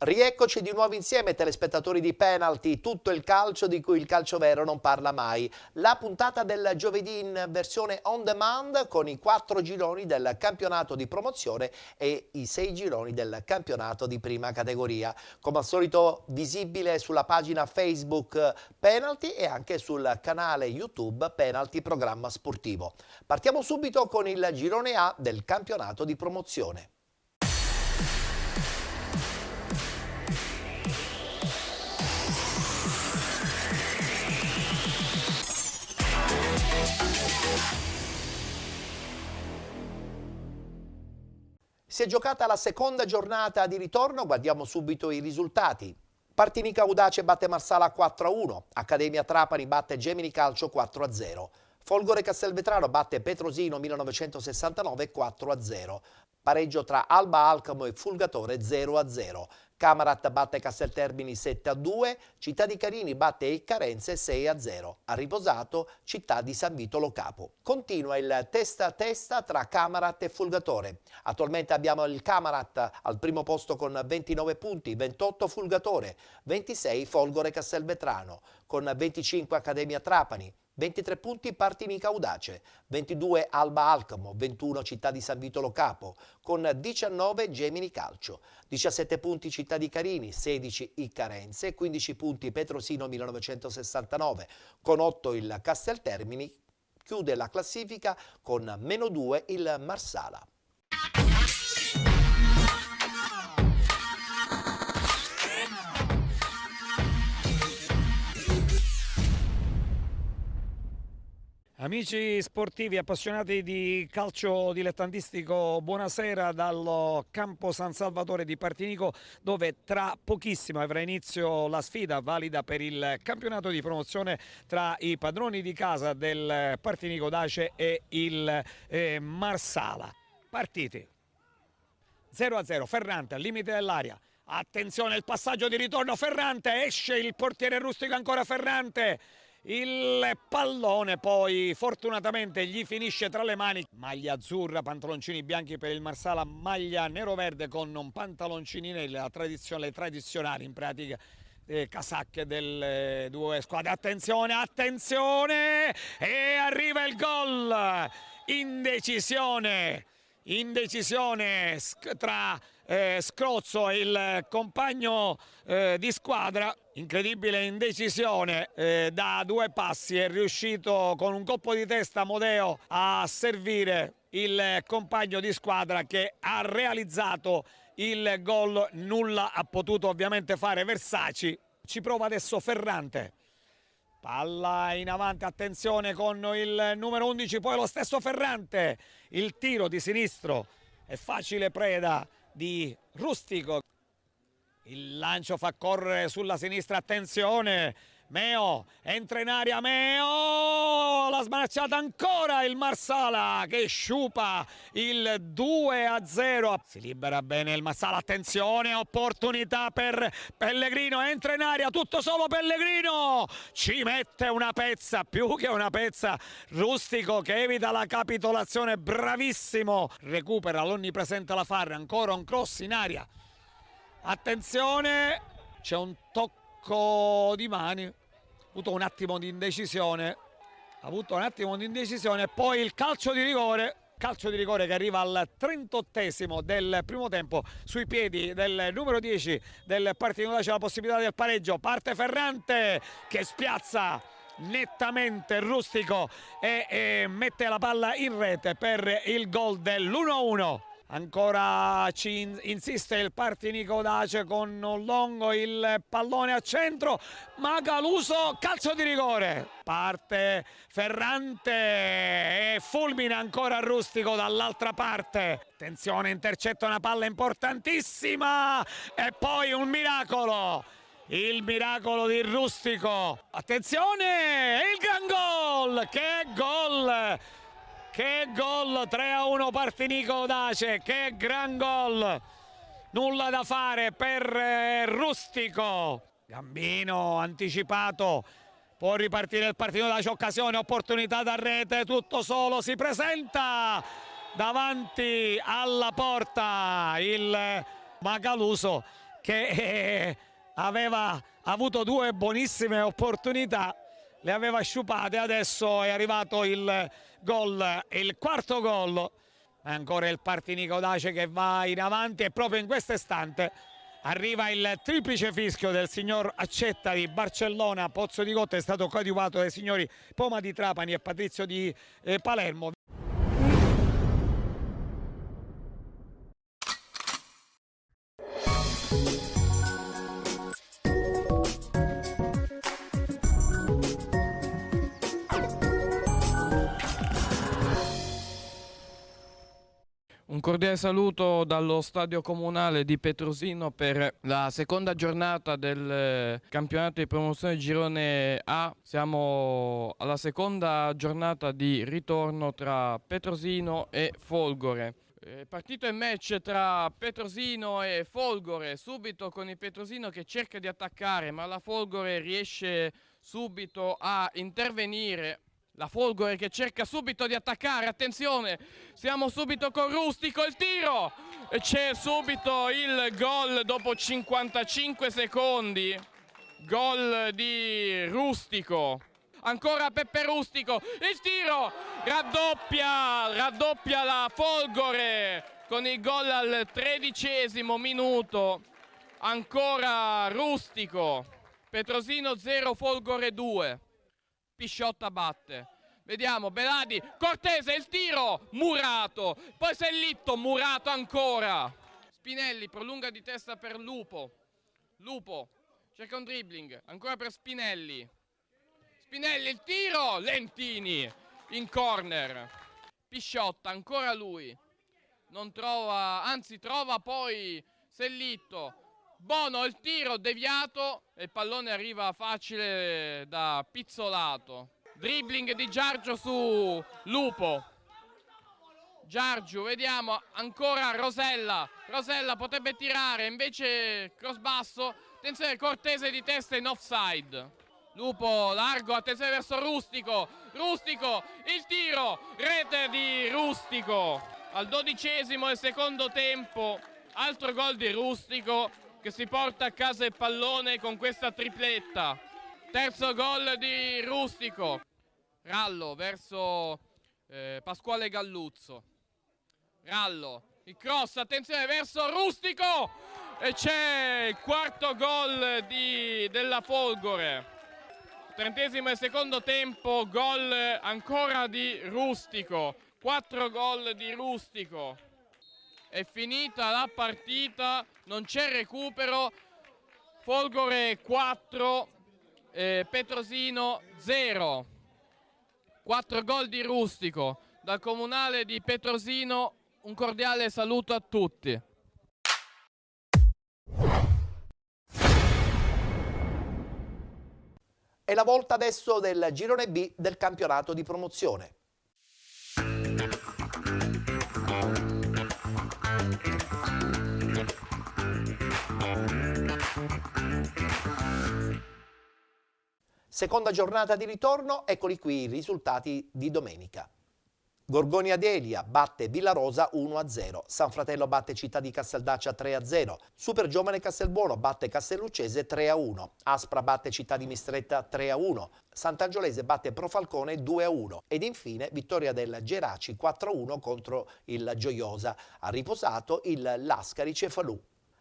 Rieccoci di nuovo insieme, telespettatori di Penalty, tutto il calcio di cui il calcio vero non parla mai. La puntata del giovedì in versione on demand con i 4 gironi del campionato di promozione e i 6 gironi del campionato di prima categoria. Come al solito visibile sulla pagina Facebook Penalty e anche sul canale YouTube Penalty Programma Sportivo. Partiamo subito con il girone A del campionato di promozione. Si è giocata la seconda giornata di ritorno, guardiamo subito i risultati. Partinica Audace batte Marsala 4-1, Accademia Trapani batte Gemini Calcio 4-0, Folgore Castelvetrano batte Petrosino 1969 4-0, pareggio tra Alba Alcamo e Fulgatore 0-0, Camarat batte Casteltermini 7-2, Città di Carini batte Iccarense 6-0, a riposato Città di San Vito Lo Capo. Continua il testa a testa tra Camarat e Fulgatore. Attualmente abbiamo il Camarat al primo posto con 29 punti, 28 Fulgatore, 26 Folgore Castelvetrano, con 25 Accademia Trapani, 23 punti Partinica Audace, 22 Alba Alcamo, 21 Città di San Vito Lo Capo, con 19 Gemini Calcio, 17 punti Città di Carini, 16 Iccarense, 15 punti Petrosino 1969, con 8 il Casteltermini, chiude la classifica con -2 il Marsala. Amici sportivi appassionati di calcio dilettantistico, buonasera dal campo San Salvatore di Partinico, dove tra pochissimo avrà inizio la sfida valida per il campionato di promozione tra i padroni di casa del Partinico Audace e il Marsala. Partiti 0-0, Ferrante al limite dell'area. Attenzione, il passaggio di ritorno, Ferrante, esce il portiere Rustico, ancora Ferrante. Il pallone poi fortunatamente gli finisce tra le mani. Maglia azzurra, pantaloncini bianchi per il Marsala, maglia nero-verde con un pantaloncini neri, le tradizionali in pratica casacche delle due squadre. Attenzione, attenzione! E arriva il gol! Indecisione tra Scrozzo e il compagno di squadra. Incredibile indecisione, da 2 passi è riuscito con un colpo di testa Amodeo a servire il compagno di squadra che ha realizzato il gol. Nulla ha potuto ovviamente fare Versaci. Ci prova adesso Ferrante. Palla in avanti, attenzione con il numero 11, poi lo stesso Ferrante. Il tiro di sinistro è facile preda di Rustico. Il lancio fa correre sulla sinistra, attenzione, Meo, entra in aria, Meo, la smanacciata ancora il Marsala che sciupa il 2-0. Si libera bene il Marsala, attenzione, opportunità per Pellegrino, entra in aria, tutto solo Pellegrino, ci mette una pezza, più che una pezza, Rustico che evita la capitolazione, bravissimo, recupera l'onnipresente Lafarre, ancora un cross in aria. Attenzione, c'è un tocco di mani, ha avuto un attimo di indecisione, poi il calcio di rigore che arriva al 38esimo del primo tempo sui piedi del numero 10 del Partinico. C'è la possibilità del pareggio, parte Ferrante che spiazza nettamente Rustico e mette la palla in rete per il gol dell'1-1. Ancora ci insiste il Partinico Audace con Longo, il pallone a centro, Magaluso, calcio di rigore. Parte Ferrante e fulmina ancora Rustico dall'altra parte. Attenzione, intercetta una palla importantissima e poi un miracolo. Il miracolo di Rustico. Attenzione, il gran gol! Che gol! Che gol, 3-1 Partinico Audace, che gran gol, nulla da fare per Rustico. Gambino anticipato, può ripartire il Partinico Audace, occasione, opportunità da rete, tutto solo, si presenta davanti alla porta il Magaluso che aveva avuto due buonissime opportunità, le aveva sciupate. Adesso è arrivato il gol, il quarto gol. Ancora il Partinico Audace che va in avanti, e proprio in questo istante arriva il triplice fischio del signor Accetta di Barcellona. Pozzo di Gotto è stato coadiuvato dai signori Poma di Trapani e Patrizio di Palermo. Un cordiale saluto dallo stadio comunale di Petrosino per la seconda giornata del campionato di promozione Girone A. Siamo alla seconda giornata di ritorno tra Petrosino e Folgore. Partito il match tra Petrosino e Folgore, subito con il Petrosino che cerca di attaccare, ma la Folgore riesce subito a intervenire. La Folgore che cerca subito di attaccare, attenzione, siamo subito con Rustico, il tiro! E c'è subito il gol dopo 55 secondi, gol di Rustico. Ancora Peppe Rustico, il tiro, raddoppia la Folgore con il gol al 13° minuto. Ancora Rustico, Petrosino 0, Folgore 2. Pisciotta batte, vediamo Beladi, Cortese, il tiro, Murato, poi Sellitto, Murato ancora. Spinelli prolunga di testa per Lupo, cerca un dribbling, ancora per Spinelli, il tiro, Lentini in corner. Pisciotta, ancora lui, non trova, anzi trova poi Sellitto. Bono, il tiro deviato e il pallone arriva facile da Pizzolato. Dribbling di Giargio su Lupo. Giargiu, vediamo, ancora Rosella potrebbe tirare, invece cross basso. Attenzione, Cortese di testa in offside. Lupo largo, attenzione verso Rustico, il tiro, rete di Rustico. Al 12° del secondo tempo, altro gol di Rustico che si porta a casa il pallone con questa tripletta. Terzo gol di Rustico. Rallo verso Pasquale Galluzzo. Rallo, il cross, attenzione verso Rustico e c'è il quarto gol della Folgore. 30° del secondo tempo, gol ancora di Rustico. 4 gol di Rustico. È finita la partita, non c'è recupero, Folgore 4, Petrosino 0. 4 gol di Rustico. Dal comunale di Petrosino un cordiale saluto a tutti. È la volta adesso del girone B del campionato di promozione. Seconda giornata di ritorno, eccoli qui i risultati di domenica. Gorgonia Delia batte Villarosa 1-0, San Fratello batte Città di Casteldaccia 3-0, Super Giovane Castelbuono batte Castelluccese 3-1, Aspra batte Città di Mistretta 3-1, Sant'Angiolese batte Profalcone 2-1 ed infine vittoria del Geraci 4-1 contro il Gioiosa. Ha riposato il Lascari Cefalù.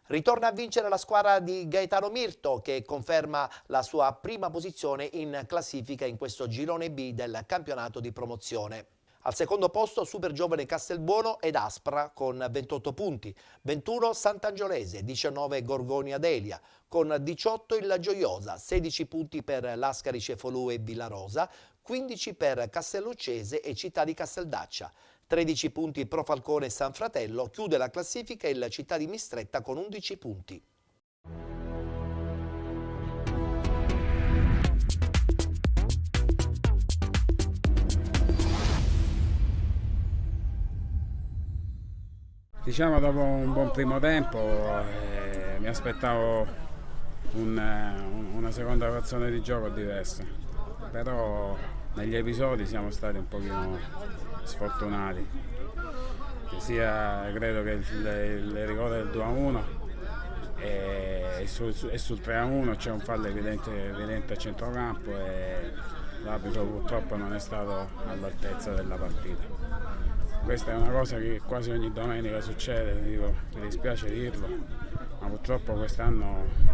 Ritorna a vincere la squadra di Gaetano Mirto che conferma la sua prima posizione in classifica in questo girone B del campionato di promozione. Al secondo posto Super Giovane Castelbuono ed Aspra con 28 punti, 21 Sant'Angiolese, 19 Gorgonia Delia, con 18 il Gioiosa, 16 punti per Lascari Cefalù e Villarosa, 15 per Castelluccese e Città di Casteldaccia. 13 punti Pro Falcone e San Fratello, chiude la classifica il Città di Mistretta con 11 punti. Diciamo dopo un buon primo tempo mi aspettavo una seconda frazione di gioco diversa, però negli episodi siamo stati un pochino sfortunati, sia credo che il rigore del 2-1 e sul 3-1 c'è un fallo evidente a centrocampo e l'arbitro purtroppo non è stato all'altezza della partita. Questa è una cosa che quasi ogni domenica succede, mi dispiace dirlo, ma purtroppo quest'anno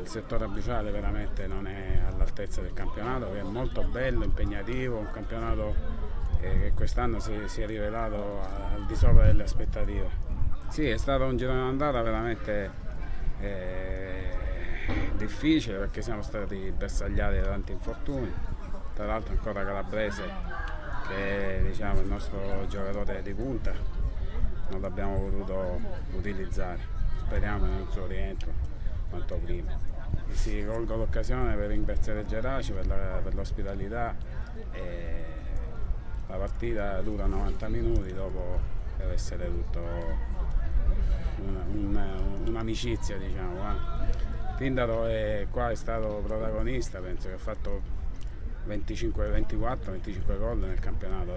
il settore arbitrile veramente non è all'altezza del campionato, che è molto bello, impegnativo, un campionato che quest'anno si è rivelato al di sopra delle aspettative. Sì, è stato un girone d'andata veramente difficile perché siamo stati bersagliati da tanti infortuni, tra l'altro ancora Calabrese, che è, diciamo, il nostro giocatore di punta, non l'abbiamo potuto utilizzare, speriamo in un suo rientro quanto prima. E si colgo l'occasione per ringraziare Geraci per l'ospitalità. La partita dura 90 minuti, dopo deve essere tutto un'amicizia, diciamo. Tindaro è stato protagonista, penso che ha fatto 24-25 gol nel campionato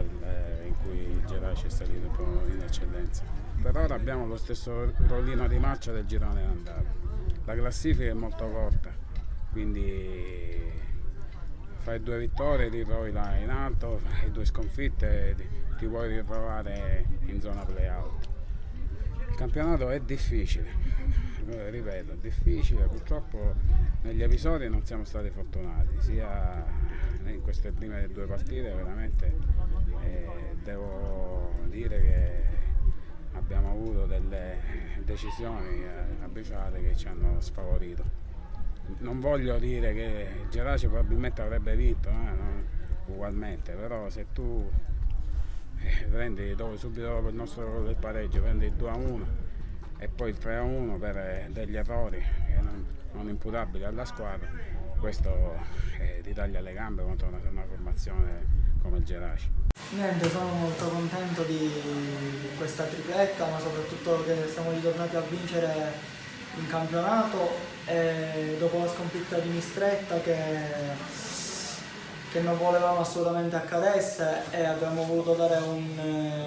in cui il Geraci è salito in eccellenza. Per ora abbiamo lo stesso rollino di marcia del girone d'andata. La classifica è molto corta, quindi fai 2 vittorie, ti trovi là in alto, fai 2 sconfitte, ti puoi ritrovare in zona play-out. Il campionato è difficile, ripeto, è difficile, purtroppo negli episodi non siamo stati fortunati, sia in queste prime 2 partite veramente devo dire che abbiamo avuto delle decisioni arbitrali che ci hanno sfavorito. Non voglio dire che Geraci probabilmente avrebbe vinto, ugualmente, però se tu prendi subito dopo il nostro gol del pareggio, prendi il 2-1 e poi il 3-1 per degli errori non imputabili alla squadra, questo ti taglia le gambe contro una formazione come il Geraci. Niente, sono molto contento di questa tripletta, ma soprattutto che siamo ritornati a vincere in campionato e dopo la sconfitta di Mistretta che non volevamo assolutamente accadesse, e abbiamo voluto dare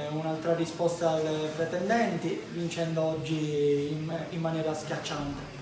un'altra risposta ai pretendenti, vincendo oggi in maniera schiacciante.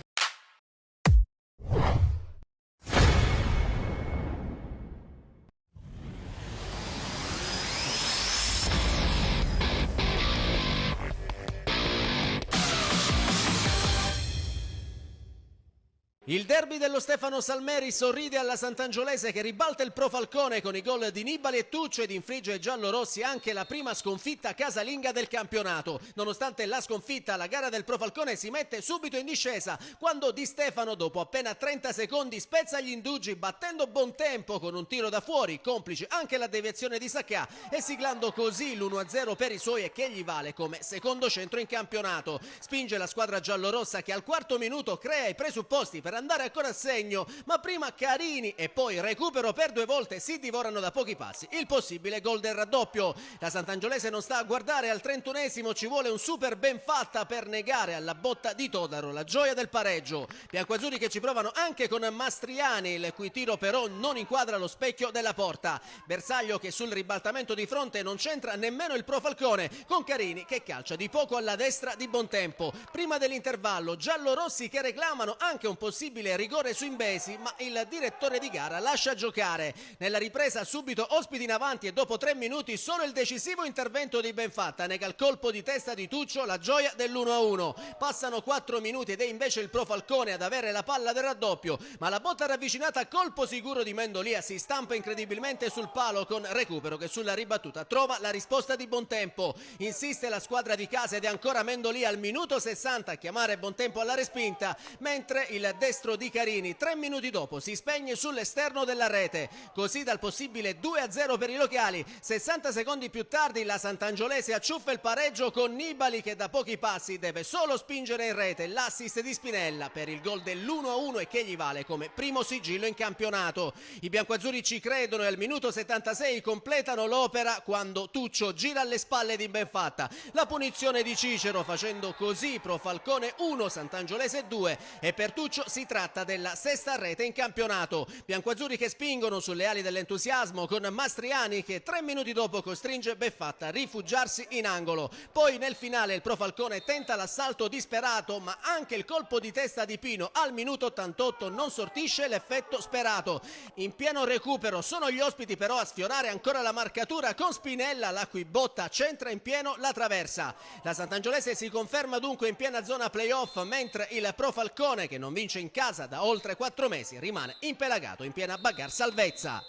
Il derby dello Stefano Salmeri sorride alla Sant'Angiolese, che ribalta il Pro Falcone con i gol di Nibali e Tuccio ed infligge ai giallorossi anche la prima sconfitta casalinga del campionato. Nonostante la sconfitta, la gara del Pro Falcone si mette subito in discesa quando Di Stefano, dopo appena 30 secondi, spezza gli indugi battendo Bontempo con un tiro da fuori, complice anche la deviazione di Sacca, e siglando così l'1-0 per i suoi, e che gli vale come secondo centro in campionato. Spinge la squadra giallorossa, che al 4° minuto crea i presupposti per andare ancora a segno, ma prima Carini e poi recupero per 2 volte si divorano da pochi passi il possibile gol del raddoppio. La Sant'Angiolese non sta a guardare, al 31esimo ci vuole un super ben fatta per negare alla botta di Todaro la gioia del pareggio. Biancoazzurri che ci provano anche con Mastriani, il cui tiro però non inquadra lo specchio della porta. Bersaglio che sul ribaltamento di fronte non c'entra nemmeno il Pro Falcone, con Carini che calcia di poco alla destra di Bontempo. Prima dell'intervallo giallorossi che reclamano anche un possibile rigore su Imbesi, ma il direttore di gara lascia giocare. Nella ripresa subito ospiti in avanti, e dopo 3 minuti solo il decisivo intervento di Benfatta nega il colpo di testa di Tuccio, la gioia dell'1-1. Passano 4 minuti ed è invece il Pro Falcone ad avere la palla del raddoppio, ma la botta ravvicinata a colpo sicuro di Mendolia si stampa incredibilmente sul palo, con recupero che sulla ribattuta trova la risposta di Bontempo. Insiste la squadra di casa ed è ancora Mendolia al minuto 60 a chiamare Bontempo alla respinta, mentre il destro di Carini 3 minuti dopo si spegne sull'esterno della rete. Così dal possibile 2-0 per i locali. 60 secondi più tardi la Sant'Angiolese acciuffa il pareggio con Nibali, che da pochi passi deve solo spingere in rete l'assist di Spinella per il gol dell'1-1 e che gli vale come primo sigillo in campionato. I biancoazzurri ci credono e al minuto 76 completano l'opera quando Tuccio gira alle spalle di Benfatta. La punizione di Cicero, facendo così Pro Falcone 1 Sant'Angiolese 2, e per Tuccio si Si tratta della sesta rete in campionato. Biancoazzurri che spingono sulle ali dell'entusiasmo con Mastriani che 3 minuti dopo costringe Beffatta a rifugiarsi in angolo. Poi nel finale il Pro Falcone tenta l'assalto disperato, ma anche il colpo di testa di Pino al minuto 88 non sortisce l'effetto sperato. In pieno recupero sono gli ospiti però a sfiorare ancora la marcatura con Spinella, la cui botta centra in pieno la traversa. La Sant'Angiolese si conferma dunque in piena zona playoff, mentre il Pro Falcone, che non vince in casa da oltre 4 mesi, rimane impelagato in piena bagarre salvezza.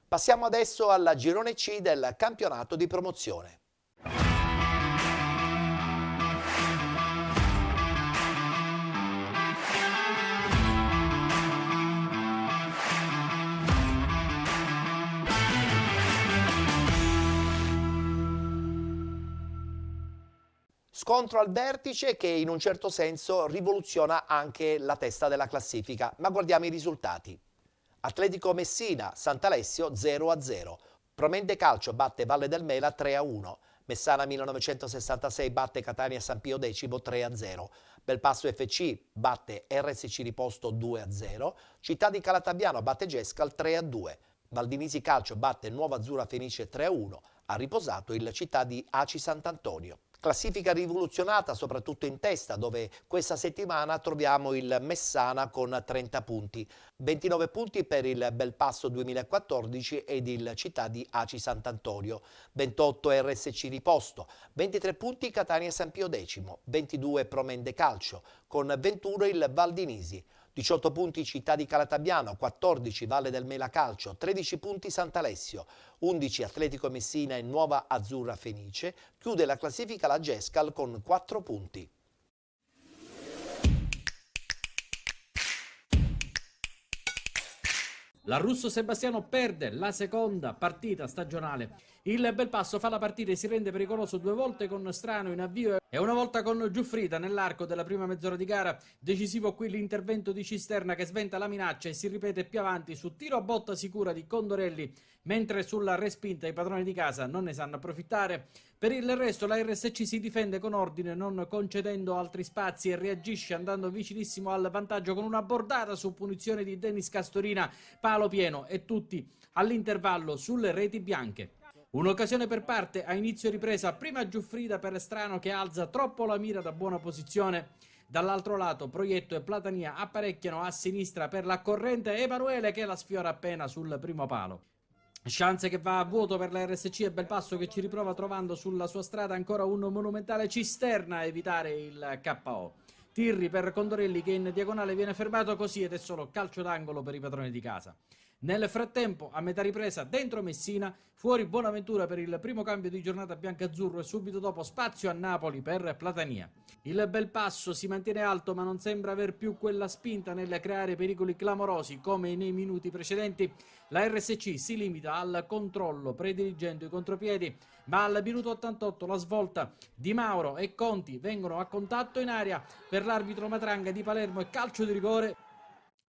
Passiamo adesso al girone C del campionato di promozione. Scontro al vertice che in un certo senso rivoluziona anche la testa della classifica, ma guardiamo i risultati. Atletico Messina, Sant'Alessio 0-0, Promente Calcio batte Valle del Mela 3-1, Messana 1966 batte Catania San Pio X 3-0, Belpasso FC batte RSC Riposto 2-0, Città di Calatabbiano batte Gescal 3-2, Valdinisi Calcio batte Nuova Azzurra Fenice 3-1, ha riposato il Città di Aci Sant'Antonio. Classifica rivoluzionata soprattutto in testa, dove questa settimana troviamo il Messana con 30 punti, 29 punti per il Belpasso 2014 ed il Città di Aci Sant'Antonio, 28 RSC Riposto, 23 punti Catania San Pio X, 22 Promende Calcio, con 21 il Valdinisi, 18 punti Città di Calatabbiano, 14 Valle del Mela Calcio, 13 punti Sant'Alessio, 11 Atletico Messina e Nuova Azzurra Fenice, chiude la classifica la Gescal con 4 punti. La Russo Sebastiano perde la seconda partita stagionale. Il Belpasso fa la partita e si rende pericoloso 2 volte con Strano in avvio e una volta con Giuffrida nell'arco della prima mezz'ora di gara. Decisivo qui l'intervento di Cisterna che sventa la minaccia e si ripete più avanti su tiro a botta sicura di Condorelli, mentre sulla respinta i padroni di casa non ne sanno approfittare. Per il resto la RSC si difende con ordine, non concedendo altri spazi, e reagisce andando vicinissimo al vantaggio con una bordata su punizione di Denis Castorina, palo pieno e tutti all'intervallo sulle reti bianche. Un'occasione per parte a inizio ripresa, prima Giuffrida per Strano che alza troppo la mira da buona posizione. Dall'altro lato Proietto e Platania apparecchiano a sinistra per la corrente Emanuele che la sfiora appena sul primo palo. Chance che va a vuoto per la RSC e Belpasso che ci riprova trovando sulla sua strada ancora un monumentale Cisterna a evitare il KO. Tirri per Condorelli che in diagonale viene fermato così ed è solo calcio d'angolo per i padroni di casa. Nel frattempo, a metà ripresa, dentro Messina, fuori Bonaventura per il primo cambio di giornata biancazzurro e subito dopo spazio a Napoli per Platania. Il Belpasso si mantiene alto ma non sembra aver più quella spinta nel creare pericoli clamorosi come nei minuti precedenti. La RSC si limita al controllo prediligendo i contropiedi, ma al minuto 88 la svolta di Mauro e Conti vengono a contatto in aria per l'arbitro Matranga di Palermo e calcio di rigore.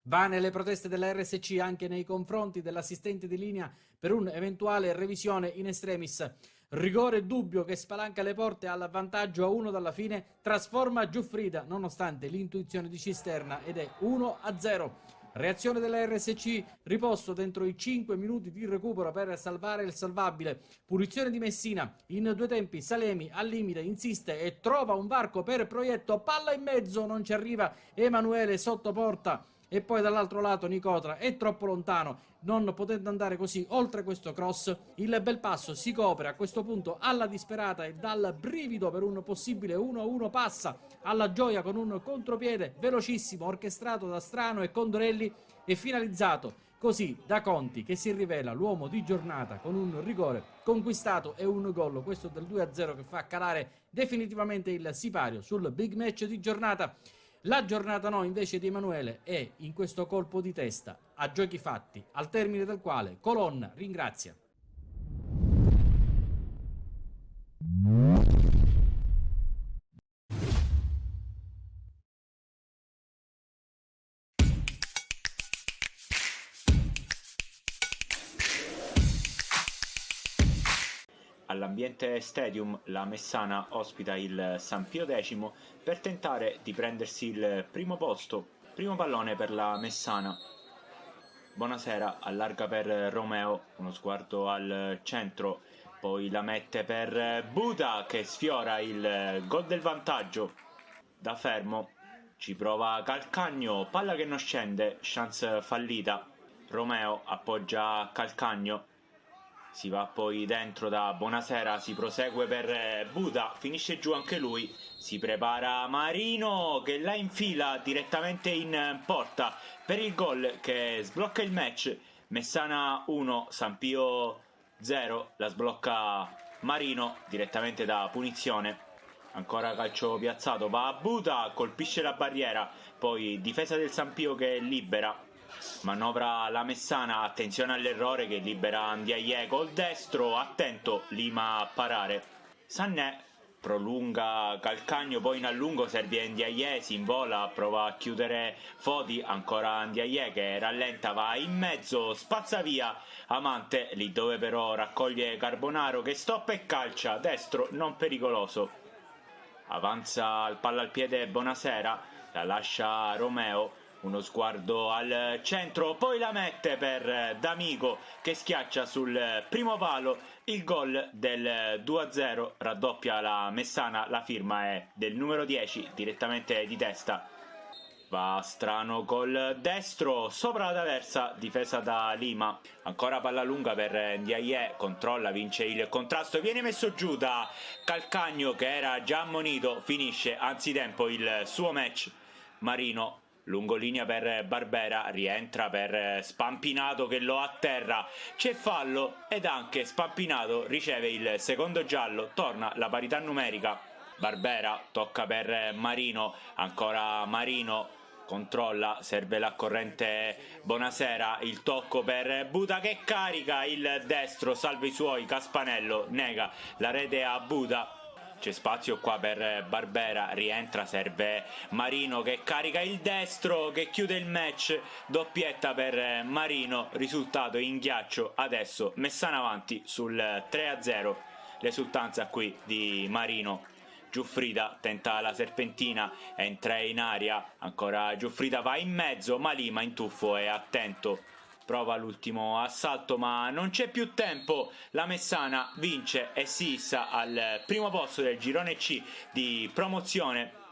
Vane le proteste della RSC anche nei confronti dell'assistente di linea per un'eventuale revisione in extremis. Rigore dubbio che spalanca le porte al vantaggio a 1 dalla fine, trasforma Giuffrida nonostante l'intuizione di Cisterna ed è 1-0. Reazione della RSC, riposto dentro i 5 minuti di recupero per salvare il salvabile. Punizione di Messina, in 2 tempi Salemi al limite insiste e trova un varco per Proietto, palla in mezzo, non ci arriva Emanuele sotto porta. E poi dall'altro lato Nicotra è troppo lontano, non potendo andare così oltre questo cross. Il Belpasso si copre a questo punto alla disperata e dal brivido per un possibile 1-1 passa alla gioia con un contropiede velocissimo orchestrato da Strano e Condorelli e finalizzato così da Conti che si rivela l'uomo di giornata con un rigore conquistato e un gol, questo del 2-0 che fa calare definitivamente il sipario sul big match di giornata. La giornata no invece di Emanuele è in questo colpo di testa a giochi fatti, al termine del quale Colonna ringrazia. all'Ambiente Stadium la Messana ospita il San Pio X per tentare di prendersi il primo posto. Primo pallone per la Messana. Bonasera allarga per Romeo, uno sguardo al centro, poi la mette per Buda che sfiora il gol del vantaggio. Da fermo ci prova Calcagno, palla che non scende, chance fallita. Romeo appoggia Calcagno, si va poi dentro da Bonasera, si prosegue per Buda, finisce giù anche lui, si prepara Marino che la infila direttamente in porta per il gol che sblocca il match. Messana 1, San Pio 0, la sblocca Marino direttamente da punizione. Ancora calcio piazzato, va a Buda, colpisce la barriera, poi difesa del San Pio che libera. Manovra la Messana, attenzione all'errore che libera Ndiaye col destro, attento Lima a parare. Sané prolunga Calcagno, poi in allungo serve Ndiaye, si invola, prova a chiudere Foti, ancora Ndiaye che rallenta, va in mezzo, spazza via Amante, lì dove però raccoglie Carbonaro che stoppa e calcia, destro non pericoloso. Avanza il palla al piede Bonasera, la lascia Romeo, uno sguardo al centro, poi la mette per D'Amico che schiaccia sul primo palo. Il gol del 2-0 raddoppia la Messana, la firma è del numero 10 direttamente di testa. Va Strano col destro, sopra la traversa, difesa da Lima. Ancora palla lunga per Ndiaye, controlla, vince il contrasto, viene messo giù da Calcagno che era già ammonito, finisce anzitempo il suo match. Marino lungolinea per Barbera, rientra per Spampinato che lo atterra, c'è fallo ed anche Spampinato riceve il secondo giallo, torna la parità numerica. Barbera tocca per Marino, ancora Marino controlla, serve la corrente Bonasera, il tocco per Buda che carica il destro, salva i suoi, Caspanello nega la rete a Buda. C'è spazio qua per Barbera, rientra, serve Marino che carica il destro, che chiude il match, doppietta per Marino, risultato in ghiaccio, adesso Messana avanti sul 3-0, l'esultanza qui di Marino. Giuffrida tenta la serpentina, entra in aria, ancora Giuffrida va in mezzo, ma Lima in tuffo è attento. Prova l'ultimo assalto ma non c'è più tempo, la Messana vince e si issa al primo posto del girone C di promozione.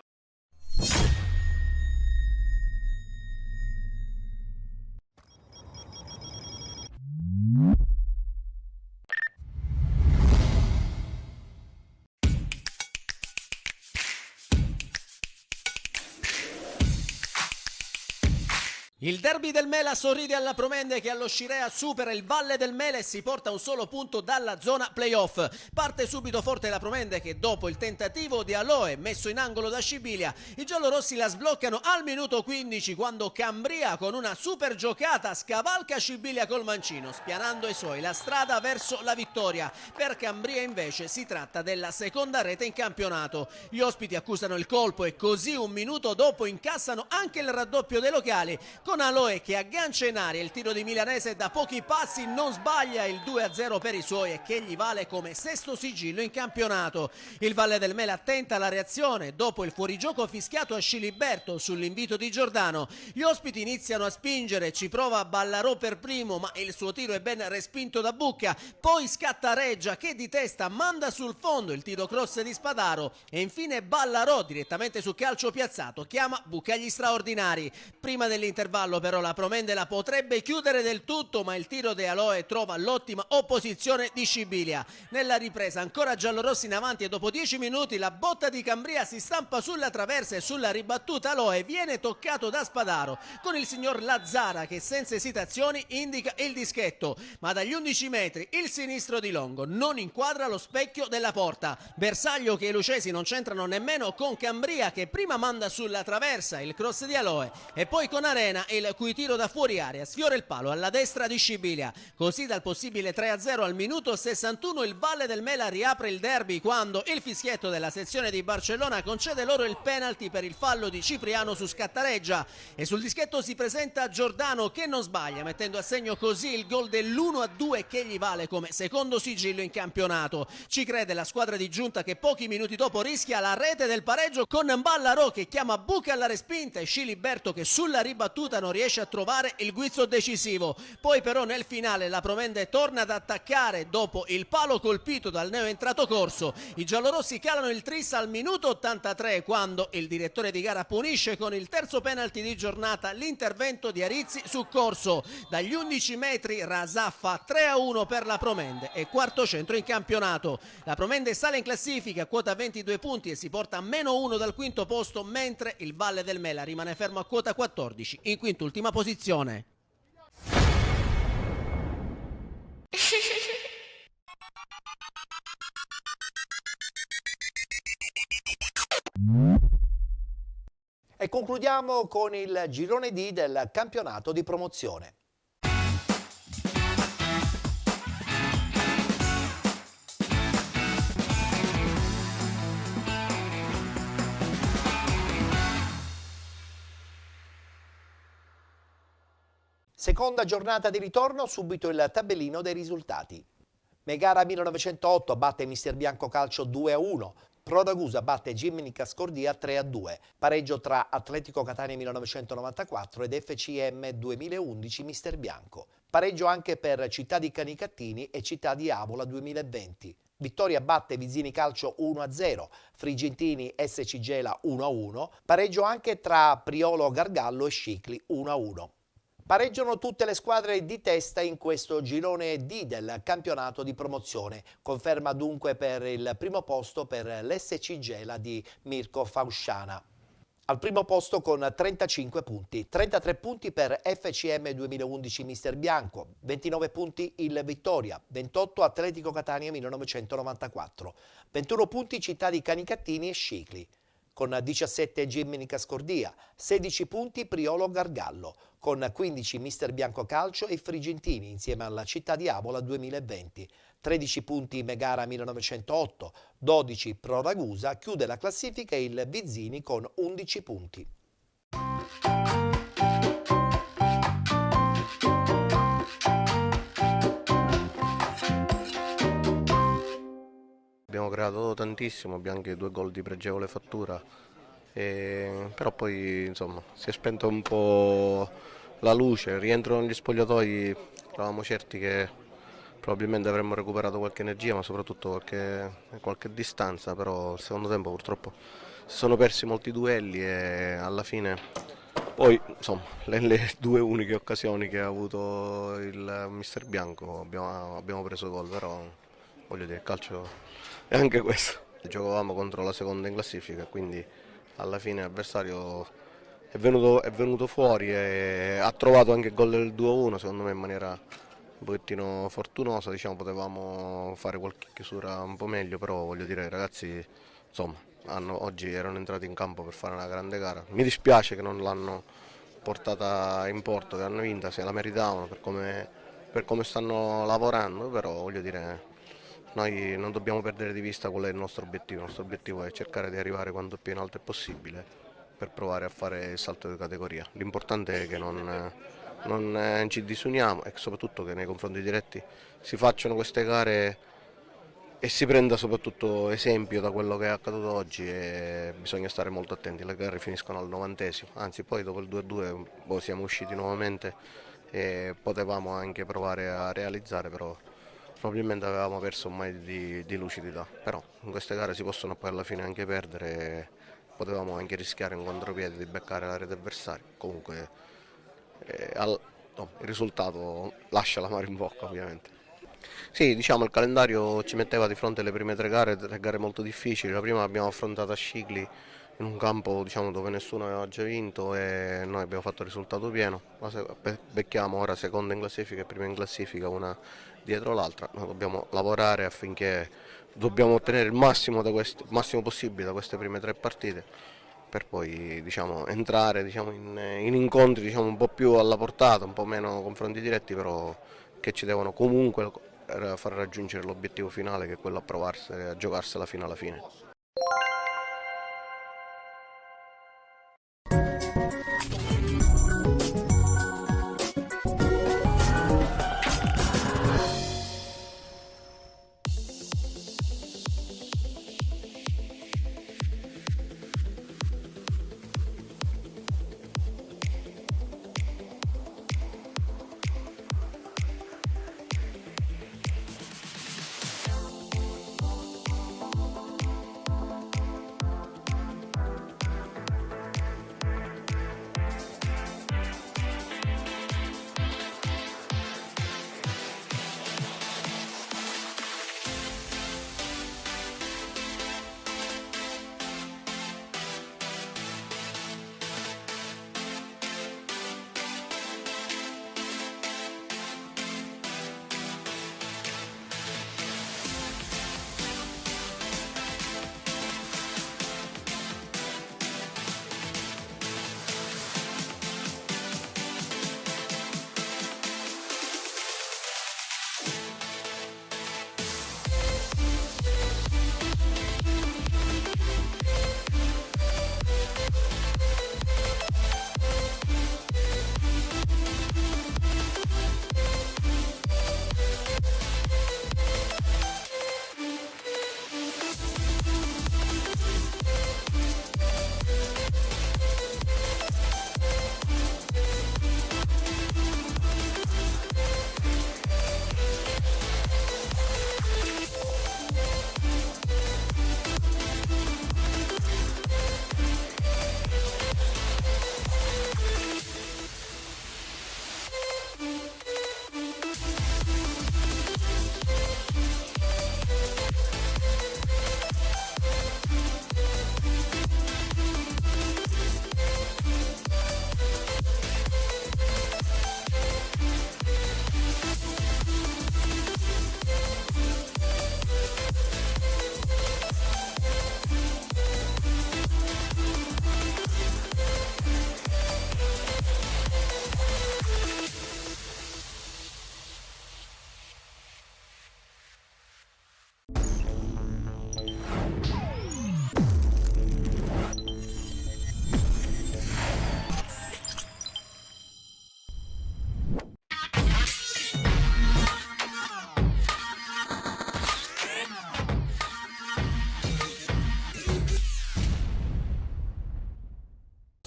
Il derby del Mela sorride alla Promende che allo Scirea supera il Valle del Mela e si porta un solo punto dalla zona playoff. Parte subito forte la Promende che dopo il tentativo di Aloe messo in angolo da Scibilia, i giallorossi la sbloccano al minuto 15 quando Cambria con una super giocata scavalca Scibilia col mancino, spianando ai suoi la strada verso la vittoria. Per Cambria invece si tratta della seconda rete in campionato. Gli ospiti accusano il colpo e così un minuto dopo incassano anche il raddoppio dei locali, con Aloe che aggancia in aria il tiro di Milanese da pochi passi, non sbaglia il 2-0 per i suoi e che gli vale come sesto sigillo in campionato. Il Valle del Mela tenta la reazione dopo il fuorigioco fischiato a Sciliberto sull'invito di Giordano. Gli ospiti iniziano a spingere, ci prova Ballarò per primo ma il suo tiro è ben respinto da Bucca, poi scatta Reggia che di testa manda sul fondo il tiro cross di Spadaro e infine Ballarò direttamente su calcio piazzato chiama Bucca agli straordinari. Prima dell'intervallo però la Promende la potrebbe chiudere del tutto ma il tiro di Aloe trova l'ottima opposizione di Scibilia. Nella ripresa ancora giallorossi in avanti e dopo 10 minuti la botta di Cambria si stampa sulla traversa e sulla ribattuta Aloe viene toccato da Spadaro con il signor Lazzara che senza esitazioni indica il dischetto ma dagli 11 metri il sinistro di Longo non inquadra lo specchio della porta. Bersaglio che i lucesi non c'entrano nemmeno con Cambria che prima manda sulla traversa il cross di Aloe e poi con Arena il cui tiro da fuori area sfiora il palo alla destra di Scibilia. Così dal possibile 3-0 al minuto 61 il Valle del Mela riapre il derby quando il fischietto della sezione di Barcellona concede loro il penalty per il fallo di Cipriano su Scattareggia e sul dischetto si presenta Giordano che non sbaglia, mettendo a segno così il gol dell'1-2 che gli vale come secondo sigillo in campionato. Ci crede la squadra di Giunta che pochi minuti dopo rischia la rete del pareggio con Ballarò che chiama Buca alla respinta e Sciliberto che sulla ribattuta non riesce a trovare il guizzo decisivo. Poi però nel finale la Provende torna ad attaccare dopo il palo colpito dal neoentrato Corso. I giallorossi calano il tris al minuto 83 quando il direttore di gara punisce con il terzo penalty di giornata l'intervento di Arizzi su Corso. Dagli 11 metri Rasaffa 3-1 per la Promende e quarto centro in campionato. La Promende sale in classifica a quota 22 punti e si porta a -1 dal quinto posto, mentre il Valle del Mela rimane fermo a quota 14 in quintultima posizione. E concludiamo con il girone D del campionato di promozione. Seconda giornata di ritorno, subito il tabellino dei risultati. Megara 1908 batte Mister Bianco Calcio 2-1. Pro Ragusa batte Gimnica Scordia 3-2, pareggio tra Atletico Catania 1994 ed FCM 2011 Mister Bianco. Pareggio anche per Città di Canicattini e Città di Avola 2020. Vittoria batte Vizzini Calcio 1-0, Frigentini SC Gela 1-1, pareggio anche tra Priolo Gargallo e Scicli 1-1. Pareggiano tutte le squadre di testa in questo girone D del campionato di promozione. Conferma dunque per il primo posto per l'SC Gela di Mirko Fausciana. Al primo posto con 35 punti, 33 punti per FCM 2011 Mister Bianco, 29 punti il Vittoria, 28 Atletico Catania 1994, 21 punti Città di Canicattini e Scicli. Con 17 Gimnica Scordia, 16 punti Priolo Gargallo, con 15 Mister Bianco Calcio e Frigentini insieme alla Città di Avola 2020, 13 punti Megara 1908, 12 Pro Ragusa, chiude la classifica il Vizzini con 11 punti. Abbiamo creato tantissimo, abbiamo anche 2 gol di pregevole fattura, però poi insomma si è spenta un po' la luce, rientro negli spogliatoi, eravamo certi che probabilmente avremmo recuperato qualche energia ma soprattutto qualche distanza, però il secondo tempo purtroppo si sono persi molti duelli e alla fine poi insomma le 2 uniche occasioni che ha avuto il Mister Bianco abbiamo preso gol, però voglio dire il calcio è anche questo. Giocavamo contro la seconda in classifica, quindi alla fine l'avversario è venuto fuori e ha trovato anche il gol del 2-1, secondo me in maniera un pochettino fortunosa, diciamo, potevamo fare qualche chiusura un po' meglio, però voglio dire, i ragazzi insomma oggi erano entrati in campo per fare una grande gara. Mi dispiace che non l'hanno portata in porto, che hanno vinta, se la meritavano per come stanno lavorando, però voglio dire noi non dobbiamo perdere di vista qual è il nostro obiettivo è cercare di arrivare quanto più in alto è possibile per provare a fare il salto di categoria. L'importante è che non ci disuniamo e soprattutto che nei confronti diretti si facciano queste gare e si prenda soprattutto esempio da quello che è accaduto oggi e bisogna stare molto attenti, le gare finiscono al 90°, anzi poi dopo il 2-2 siamo usciti nuovamente e potevamo anche provare a realizzare, però probabilmente avevamo perso ormai di lucidità, però in queste gare si possono poi alla fine anche perdere e potevamo anche rischiare un contropiede di beccare la rete avversaria. Comunque il risultato lascia l'amaro in bocca ovviamente. Sì, diciamo il calendario ci metteva di fronte alle prime 3 gare molto difficili. La prima l'abbiamo affrontata a Scicli in un campo dove nessuno aveva già vinto e noi abbiamo fatto il risultato pieno. Becchiamo ora seconda in classifica e prima in classifica, una dietro l'altra. Noi dobbiamo lavorare affinché dobbiamo ottenere il massimo possibile da queste prime 3 partite per poi diciamo, entrare diciamo, in incontri diciamo, un po' più alla portata, un po' meno confronti diretti, però che ci devono comunque far raggiungere l'obiettivo finale, che è quello a provarsi a giocarsela fino alla fine.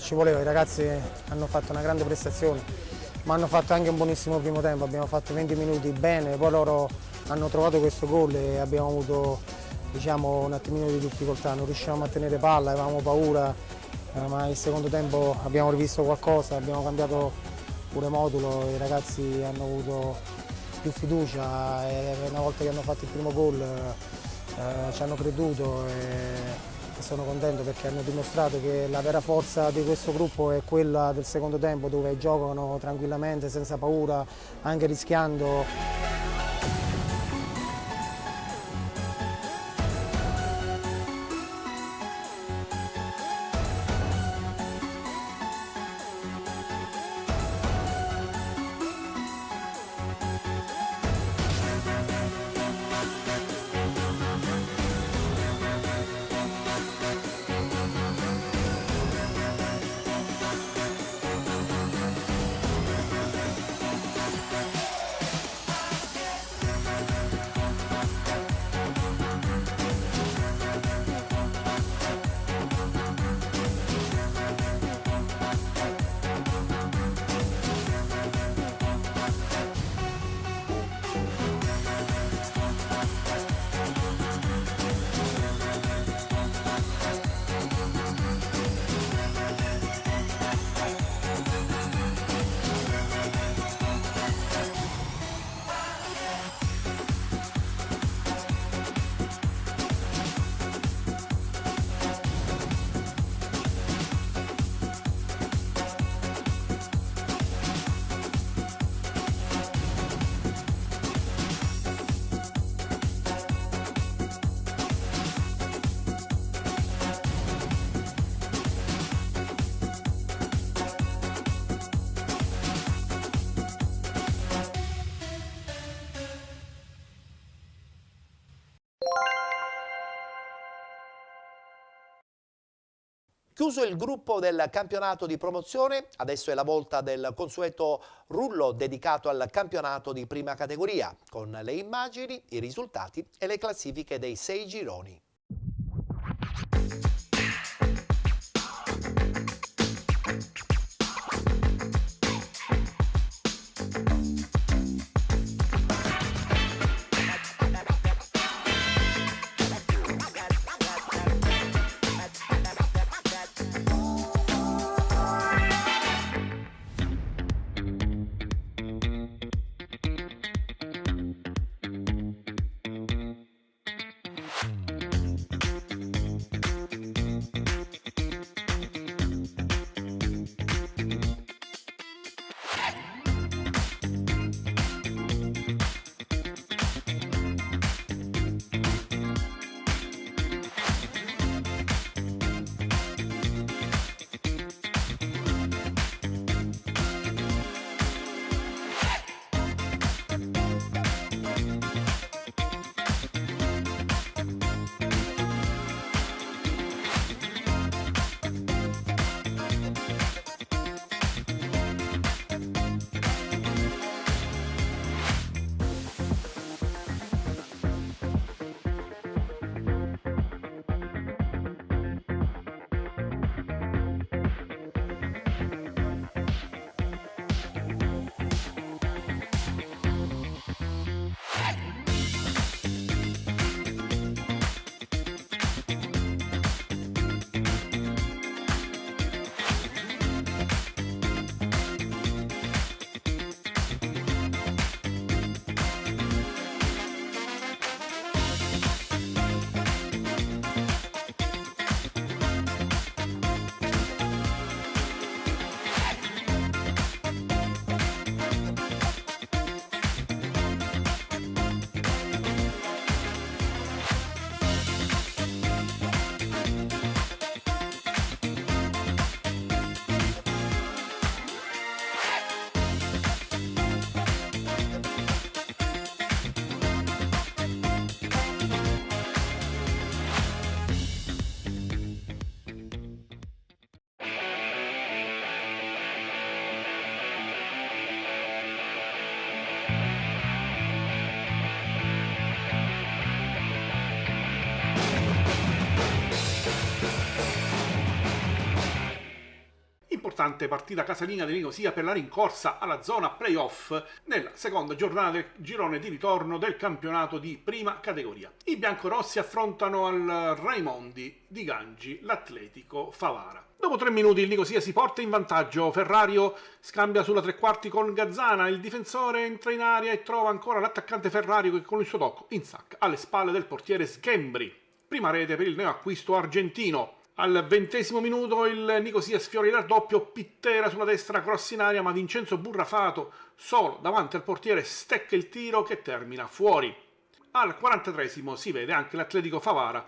Ci voleva, i ragazzi hanno fatto una grande prestazione, ma hanno fatto anche un buonissimo primo tempo, abbiamo fatto 20 minuti bene, poi loro hanno trovato questo gol e abbiamo avuto diciamo, un attimino di difficoltà, non riuscivamo a tenere palla, avevamo paura, ma il secondo tempo abbiamo rivisto qualcosa, abbiamo cambiato pure modulo, i ragazzi hanno avuto più fiducia e una volta che hanno fatto il primo gol ci hanno creduto e sono contento perché hanno dimostrato che la vera forza di questo gruppo è quella del secondo tempo, dove giocano tranquillamente, senza paura, anche rischiando. Chiuso il gruppo del campionato di promozione, adesso è la volta del consueto rullo dedicato al campionato di prima categoria, con le immagini, i risultati e le classifiche dei 6 gironi. Importante partita casalinga di Nicosia per la rincorsa alla zona playoff nella seconda giornata del girone di ritorno del campionato di prima categoria. I biancorossi affrontano al Raimondi di Gangi l'Atletico Favara. Dopo 3 minuti il Nicosia si porta in vantaggio, Ferrario scambia sulla tre quarti con Gazzana, il difensore entra in area e trova ancora l'attaccante Ferrario che con il suo tocco insacca alle spalle del portiere Schembri. Prima rete per il neoacquisto argentino. Al 20° minuto il Nicosia sfiora il raddoppio, Pittera sulla destra, cross in aria, ma Vincenzo Burrafato solo davanti al portiere stecca il tiro che termina fuori. Al 43° si vede anche l'Atletico Favara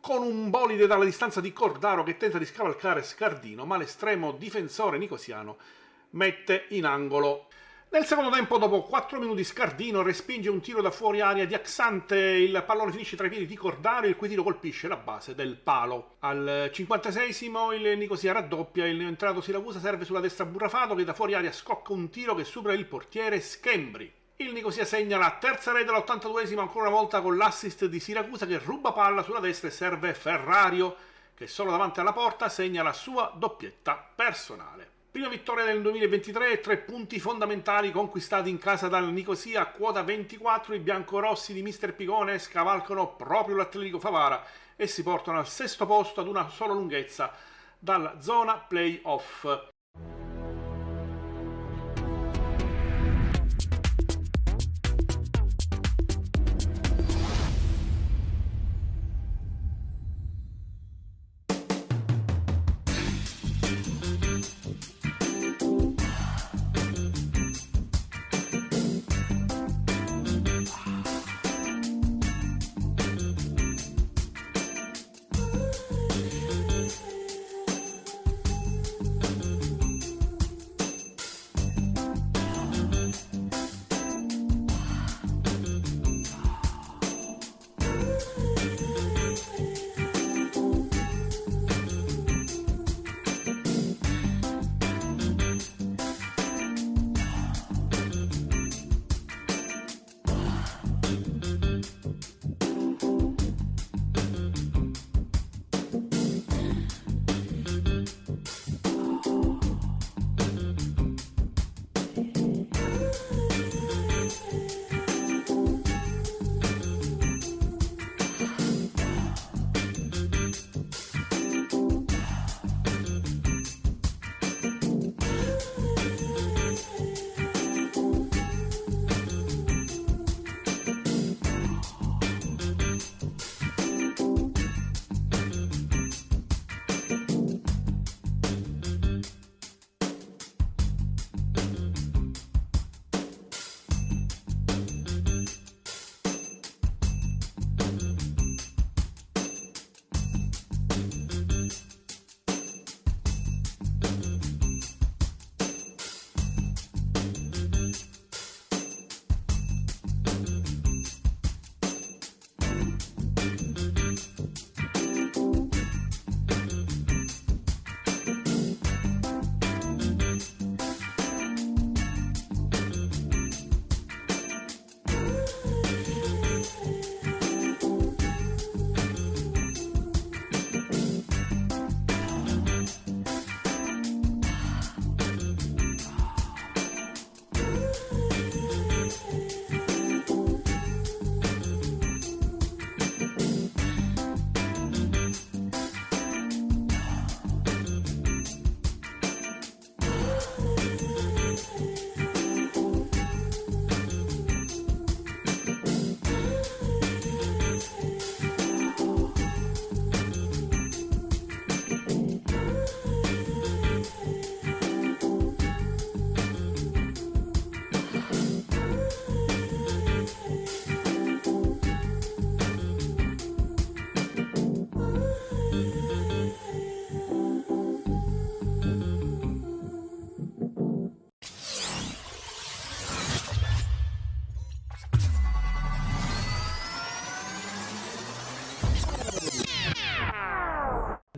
con un bolide dalla distanza di Cordaro che tenta di scavalcare Scardino, ma l'estremo difensore nicosiano mette in angolo. Nel secondo tempo, dopo 4 minuti, Scardino respinge un tiro da fuori area di Axante, il pallone finisce tra i piedi di Cordaro, il cui tiro colpisce la base del palo. Al 56° il Nicosia raddoppia, il neoentrato Siracusa serve sulla destra Burrafato che da fuori area scocca un tiro che supera il portiere Schembri. Il Nicosia segna la terza rete all'82° ancora una volta con l'assist di Siracusa che ruba palla sulla destra e serve Ferrario che solo davanti alla porta segna la sua doppietta personale. Prima vittoria del 2023, 3 punti fondamentali conquistati in casa dal Nicosia, quota 24, i biancorossi di Mister Picone scavalcano proprio l'Atletico Favara e si portano al 6° posto ad una sola lunghezza dalla zona play-off.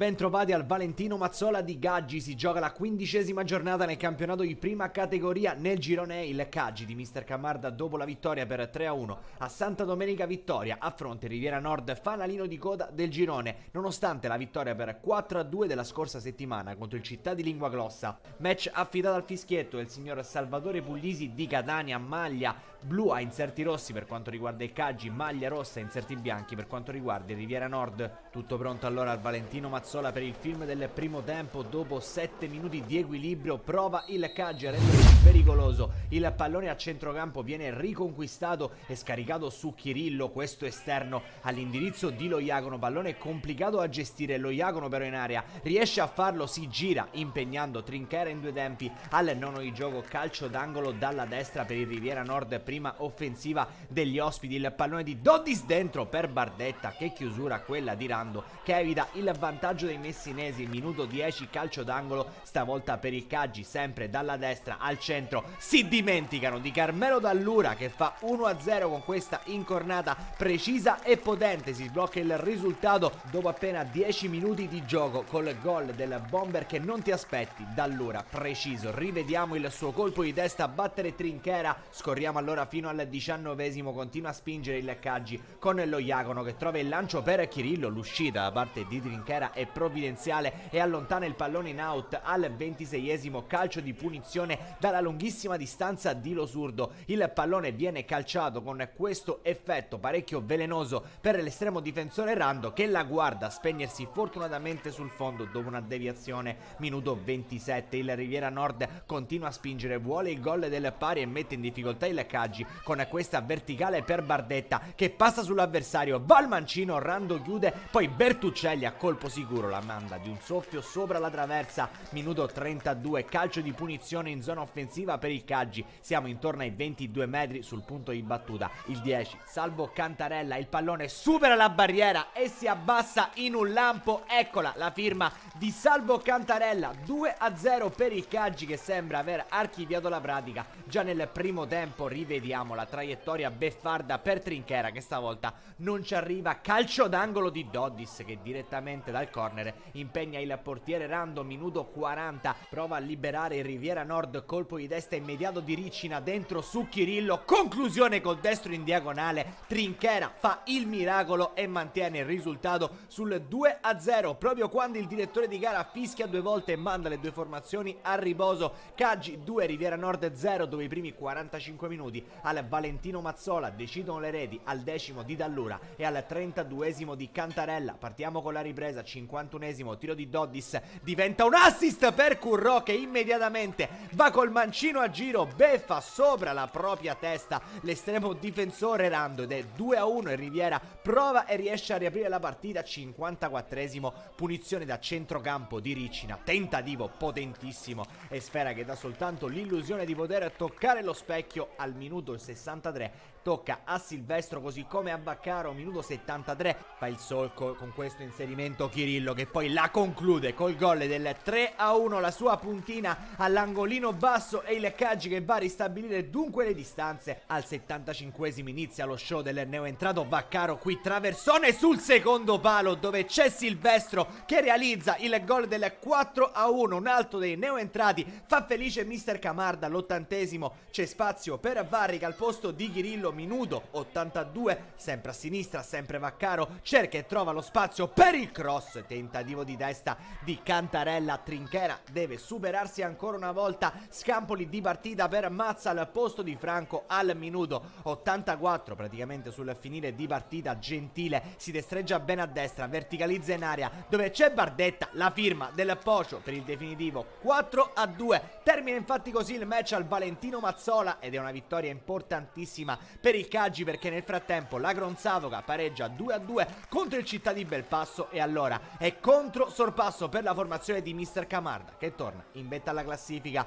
Bentrovati al Valentino Mazzola di Gaggi. Si gioca la 15ª giornata nel campionato di prima categoria. Nel girone il Gaggi di Mister Camarda, dopo la vittoria per 3-1 a Santa Domenica Vittoria, affronta Riviera Nord, fanalino di coda del girone, nonostante la vittoria per 4-2 della scorsa settimana contro il Città di Lingua Glossa. Match affidato al fischietto del signor Salvatore Puglisi di Catania, maglia blu a inserti rossi per quanto riguarda il Gaggi, maglia rossa a inserti bianchi per quanto riguarda il Riviera Nord. Tutto pronto allora al Valentino Mazzola per il film del primo tempo. Dopo 7 minuti di equilibrio prova il Gaggi a rendere più pericoloso. Il pallone a centrocampo viene riconquistato e scaricato su Chirillo, questo esterno all'indirizzo di Loiacono. Pallone complicato a gestire, Loiacono però in area riesce a farlo, si gira impegnando Trinchera in due tempi. Al nono di gioco calcio d'angolo dalla destra per il Riviera Nord, prima offensiva degli ospiti. Il pallone di Doddis dentro per Bardetta, che chiusura quella di Rando che evita il vantaggio dei messinesi. Minuto 10, calcio d'angolo stavolta per il Gaggi, sempre dalla destra. Al centro si dimenticano di Carmelo Dallura che fa 1-0 con questa incornata precisa e potente. Si sblocca il risultato dopo appena 10 minuti di gioco col gol del bomber che non ti aspetti. Dallura preciso, rivediamo il suo colpo di testa a battere Trinchera. Scorriamo allora fino al 19esimo, continua a spingere il Gaggi con Loiacono che trova il lancio per Chirillo. L'uscita da parte di Trinchera è provvidenziale e allontana il pallone in out. Al 26esimo, calcio di punizione dalla lunghissima distanza di Losurdo. Il pallone viene calciato con questo effetto parecchio velenoso per l'estremo difensore Rando, che la guarda spegnersi fortunatamente sul fondo dopo una deviazione. Minuto 27, il Riviera Nord continua a spingere, vuole il gol del pari e mette in difficoltà il Gaggi con questa verticale per Bardetta che passa sull'avversario, va al mancino, Rando chiude, poi Bertuccelli a colpo sicuro la manda di un soffio sopra la traversa. Minuto 32, calcio di punizione in zona offensiva per il Gaggi, siamo intorno ai 22 metri sul punto di battuta. Il 10, Salvo Cantarella, il pallone supera la barriera e si abbassa in un lampo. Eccola la firma di Salvo Cantarella, 2-0 per il Gaggi che sembra aver archiviato la pratica già nel primo tempo. Rivediamo la traiettoria beffarda per Trinchera che stavolta non ci arriva. Calcio d'angolo di Doddis che direttamente dal corner impegna il portiere Rando. Minuto 40, prova a liberare il Riviera Nord, colpo di testa immediato di Riccina dentro su Chirillo, conclusione col destro in diagonale. Trinchera fa il miracolo e mantiene il risultato sul 2-0 proprio quando il direttore di gara fischia due volte e manda le due formazioni a riposo. Gaggi 2, Riviera Nord 0, dove i primi 45 minuti al Valentino Mazzola decidono le reti al 10° di Dallura e al 32esimo di Cantarella. Partiamo con la ripresa, 51esimo, tiro di Doddis, diventa un assist per Currò che immediatamente va col mancino a giro, beffa sopra la propria testa l'estremo difensore Rando ed è 2-1. e Riviera prova e riesce a riaprire la partita. 54esimo, punizione da centrocampo di Riccina, tentativo potentissimo e Sfera che dà soltanto l'illusione di poter toccare lo specchio. Al minuto 63 tocca a Silvestro così come a Vaccaro. Minuto 73 fa il solco con questo inserimento Chirillo che poi la conclude col gol del 3-1, la sua puntina all'angolino basso e il Gaggi che va a ristabilire dunque le distanze. Al 75esimo inizia lo show del neoentrato Vaccaro, qui traversone sul secondo palo dove c'è Silvestro che realizza il gol del 4-1. un altro dei neoentrati fa felice Mister Camarda. All'80esimo c'è spazio per Varrica al posto di Chirillo. Minuto 82, sempre a sinistra, sempre Vaccaro cerca e trova lo spazio per il cross, tentativo di testa di Cantarella. Trinchera deve superarsi ancora una volta, scampoli di partita per Mazza al posto di Franco. Al minuto 84, praticamente sul finire di partita, Gentile si destreggia bene a destra, verticalizza in area dove c'è Bardetta, la firma del Pocio per il definitivo 4-2. Termina infatti così il match al Valentino Mazzola ed è una vittoria importantissima per il Gaggi perché nel frattempo la Gronzavoca pareggia 2-2 contro il Città di Belpasso e allora è contro sorpasso per la formazione di Mister Camarda che torna in vetta alla classifica.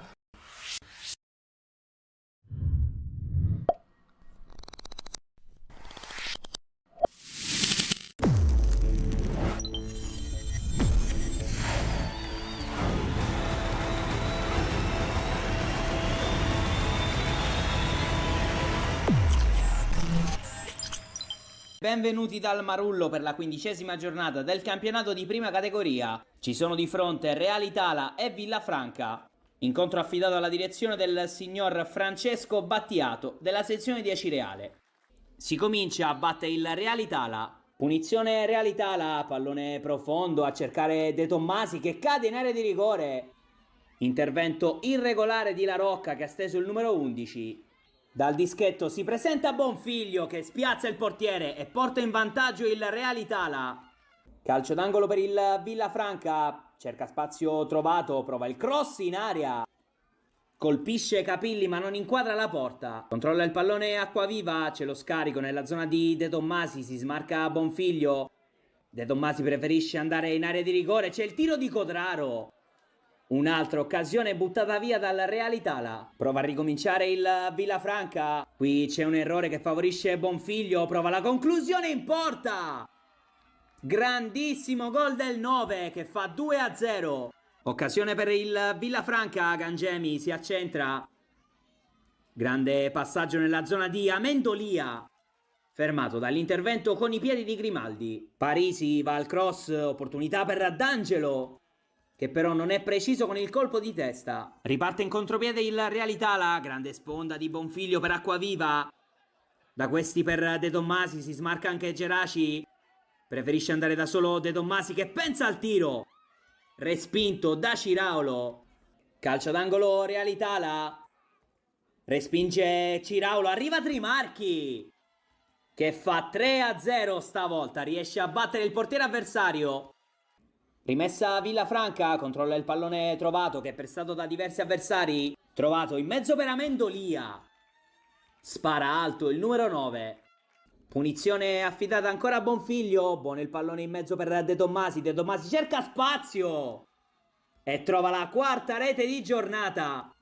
Benvenuti dal Marullo per la 15ª giornata del campionato di prima categoria. Ci sono di fronte Real Itala e Villafranca. Incontro affidato alla direzione del signor Francesco Battiato della sezione di Acireale. Si comincia a battere il Real Itala. Punizione Real Itala, pallone profondo a cercare De Tommasi che cade in area di rigore. Intervento irregolare di La Rocca che ha steso il numero 11. Dal dischetto si presenta Bonfiglio che spiazza il portiere e porta in vantaggio il Real Itala. Calcio d'angolo per il Villafranca, cerca spazio trovato, prova il cross in area. Colpisce Capilli ma non inquadra la porta. Controlla il pallone Acquaviva, c'è lo scarico nella zona di De Tommasi, si smarca Bonfiglio. De Tommasi preferisce andare in area di rigore, c'è il tiro di Codraro. Un'altra occasione buttata via dal Real Itala. Prova a ricominciare il Villafranca. Qui c'è un errore che favorisce Bonfiglio. Prova la conclusione in porta. Grandissimo gol del 9 che fa 2-0. Occasione per il Villafranca. Gangemi si accentra. Grande passaggio nella zona di Amendolia. Fermato dall'intervento con i piedi di Grimaldi. Parisi va al cross. Opportunità per D'Angelo, che però non è preciso con il colpo di testa. Riparte in contropiede il Real Itala, grande sponda di Bonfiglio per Acquaviva. Da questi per De Tommasi si smarca anche Geraci. Preferisce andare da solo De Tommasi che pensa al tiro. Respinto da Ciraulo. Calcio d'angolo Real Itala. Respinge Ciraulo, arriva Trimarchi che fa 3-0 stavolta, riesce a battere il portiere avversario. Rimessa Villafranca, controlla il pallone trovato che è prestato da diversi avversari. Trovato in mezzo per Amendolia. Spara alto il numero 9. Punizione affidata ancora a Bonfiglio. Buono il pallone in mezzo per De Tommasi. De Tommasi cerca spazio e trova la quarta rete di giornata.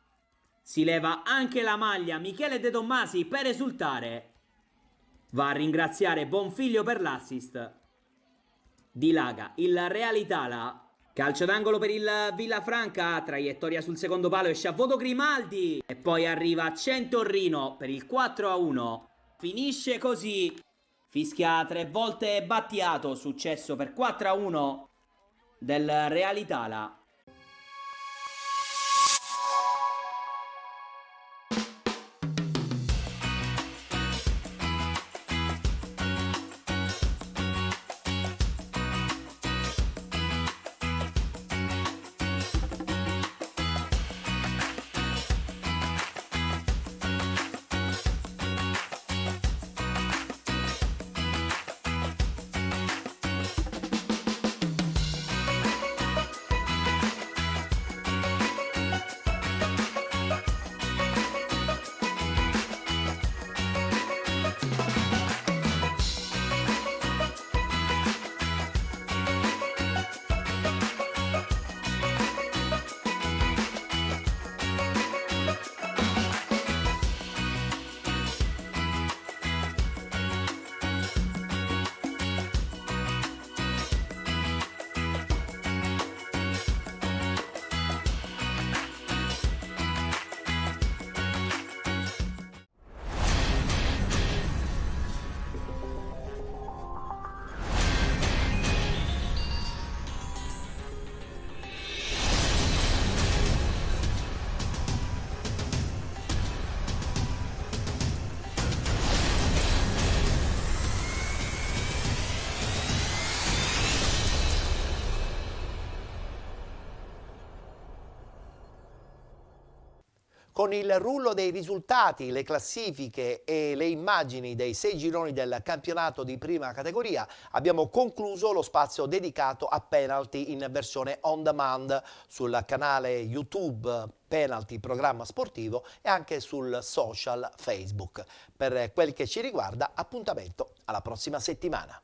Si leva anche la maglia Michele De Tommasi per esultare. Va a ringraziare Bonfiglio per l'assist. Dilaga il Real Itala. Calcio d'angolo per il Villafranca. Traiettoria sul secondo palo, esce a voto Grimaldi. E poi arriva Centorrino per il 4-1. Finisce così. Fischia 3 volte Battiato. Successo per 4-1 del Real Itala. Con il rullo dei risultati, le classifiche e le immagini dei 6 gironi del campionato di prima categoria abbiamo concluso lo spazio dedicato a penalty in versione on demand sul canale YouTube Penalty Programma Sportivo e anche sul social Facebook. Per quel che ci riguarda, appuntamento alla prossima settimana.